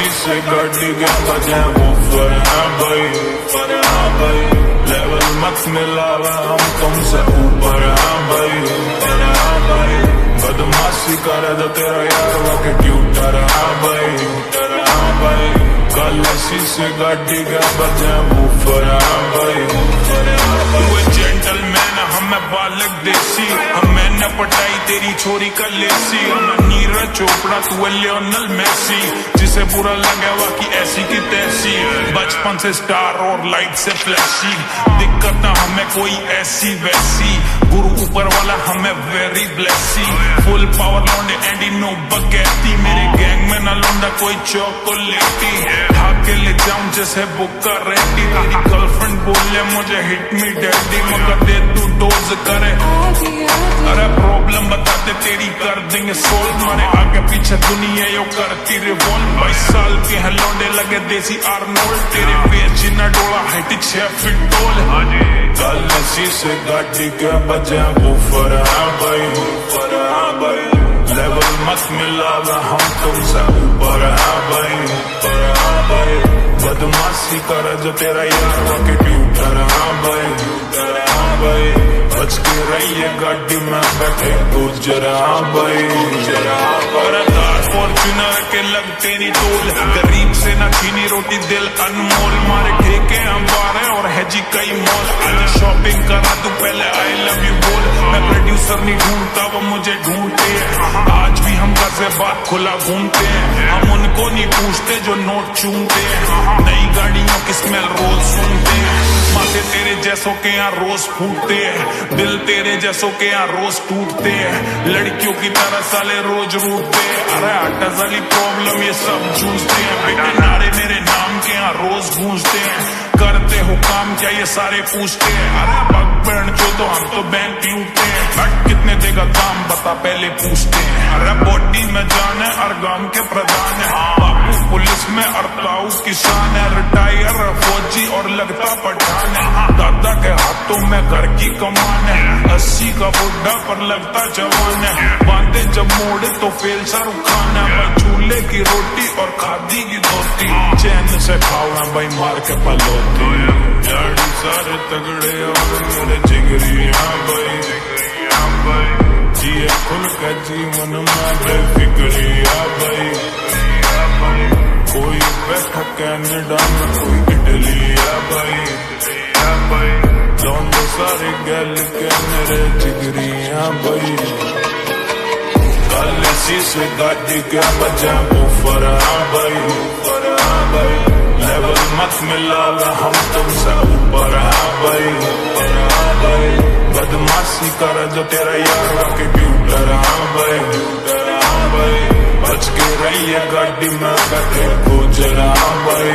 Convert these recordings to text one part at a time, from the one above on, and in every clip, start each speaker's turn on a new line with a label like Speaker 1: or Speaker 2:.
Speaker 1: शीशे गाड़ी के बजे ऊपर है भाई, लेवल मत मिलावा हम तुमसे ऊपर है भाई, बदमाशी करे तो तेरा यार वाके ट्यूटर है भाई, कल शीशे गाड़ी के बजे ऊपर है भाई। तू जेंटलमैन हमें बालक देसी, हमें न पटाई तेरी छोरी का लेसी, हमें नीरज चोपड़ा तू लियोनल मेसी, जिसे बुरा लगे वा की ऐसी की तैसी, बचपन से स्टार और लाइट से फ्लैशी, दिक्कत ना हमें कोई ऐसी वैसी, गुरु ऊपर वाला हमें वेरी ब्लेसी, फुल पावर लौंडे एंडी नो बगैती, मेरे गैंग में ना लौंडा कोई चॉकलेटी, भाग ले जाऊं जैसे बुक्का रहती, तेरी गर्लफ्रेंड बोले मुझे हिट मी डैडी, मगर दे तू डोज करे, अरे प्रॉब्लम बता दे तेरी कर देंगे सोल्व, मारे आगे पीछे दुनिया यो करती रिवॉल्व, 22 साल के हैं लौंडे लगे देसी आर्नोल्ड, तेरे पेच न डोला हाइट 6 फीट टोल, कल शीशे गाड़ी के बजे ऊपर है भाई, लेवल मत मिलावा हम तुमसे ऊपर है भाई, बदमाशी करे जो तेरा यार वाके ट्यूटर है भाई, बच के रहिए गाड़ी में बैठे गुजरा भाई, फॉर्च्यूनर के लगते नहीं तोल, गरीब से ना छीनी रोटी दिल अनमोल, मारे ठेके अंबारे और है जी कई मॉल, आज शॉपिंग करा तू पहले आई लव यू बोल, मैं प्रोड्यूसर नहीं ढूंढता वो मुझे ढूंढते हैं, आज भी हम घर से बात खुला घूमते हैं, हम उनको नहीं पूछते जो नोट चूमते हैं, नई गाड़ियों की स्मेल रोज सुनते हैं, माथे तेरे जैसों के यहाँ रोज फूटते हैं, दिल तेरे जैसों के यहाँ रोज टूटते हैं, लड़कियों की तरह साले रोज रूठते हैं, अरे आटा वाली प्रॉब्लम ये सब जूझते हैं, बेटे नारे मेरे नाम के यहाँ रोज गूंजते हैं, करते हो काम क्या ये सारे पूछते हैं, अरे बग बहन जो तो हम तो बैंक लूटते हैं, बट कितने देगा काम बता पहले पूछते हैं, अरे बॉडी में जान है और गांव के प्रधान है, बापू पुलिस में अड़ताऊ किसान है, रिटायर फौजी और लगता पठान है, दादा के हाथों में घर की कमान है, 80 का बुढ़ा पर लगता जवान है, बांधे जब मोड़े तो फेल शाहरुख खान है, भाई चूल्हे की रोटी और खादी की धोती, चैन से खाओ ना भाई मार के पलोती, यारी सारे तगड़े और मेरे जिगरी हाँ भाई, जिए खुल का जीवन में बेफिक्री हाँ भाई, कोई बैठा कनाडा में कोई इटली हाँ भाई, लौंडे सारे गैल के मेरे जिगरी हाँ भाई, कल शीशे गाड़ी के बजे ऊपर हाँ भाई, लेवल मत मिलावा हम तुमसे ऊपर है भाई, बदमाशी करे जो तेरा यार वाके ट्यूटर है भाई, बच के रहिए गाड़ी में बैठे गुजरा भाई,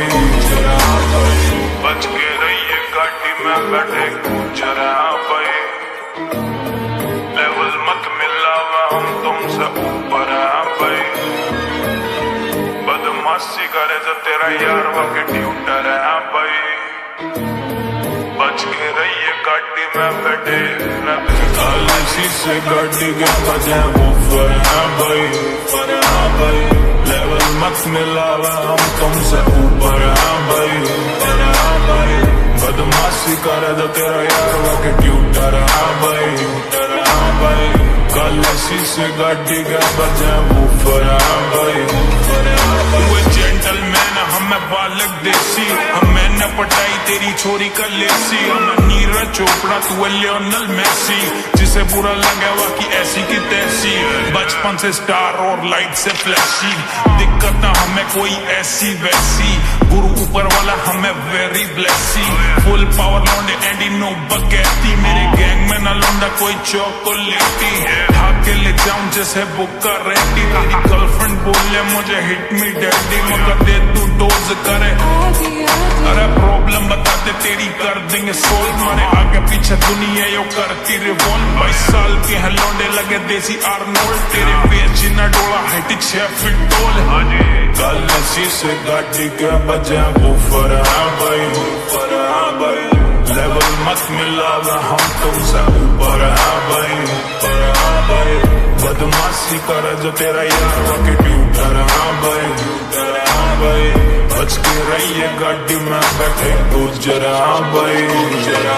Speaker 1: बच के रहिए गाड़ी में बैठे गुजरा भाई, लेवल मत मिलावा हम तुमसे ऊपर है भाई, बदमाशी करे जो तेरा यार वाके ट्यूटर है भाई, बच के रहिए गाड़ी में बैठे, कल शीशे गाड़ी के बजे ऊपर है भाई, लेवल मत मिलावा हम तुमसे ऊपर है भाई, बदमाशी करे जो तेरा यार वाके ट्यूटर है भाई, कल शीशे गाड़ी के बजे ऊपर है भाई, जेंटलमैन हमें बालक देसी, हमें न पटाई तेरी छोरी का लेसी, हमें नीरज चोपड़ा तू लियोनल मेसी, जिसे बुरा लगे वा की ऐसी की तैसी, बचपन से स्टार और लाइट से फ्लैशी, दिक्कत ना हमें कोई ऐसी वैसी, गुरु ऊपर वाला हमें वेरी ब्लेसी, फुल पावर लौंडे एंडी नो बगैती, मेरे गैंग में ना लौंडा कोई चॉकलेटी, भाग के ले जाऊं जैसे बुक्का रहती, तेरी गर्लफ्रेंड बोले मुझे हिट मी डैडी, मगर दे तू डोज करे, अरे प्रॉब्लम बता दे तेरी कर देंगे सोल्व, मारे आगे पीछे दुनिया यो करती रिवॉल्व, 22 साल के हैं लौंडे लगे देसी आर्नोल्ड, तेरे पेच न डोला हाइट 6 फीट टोल, कल शीशे गाड़ी के बजे ऊपर है भाई, लेवल मत मिलावा हम तुमसे ऊपर है भाई, बदमाशी करे जो तेरा यार वाके ट्यूटर है भाई, गाड़ी में बैठे तू जरा भाई जरा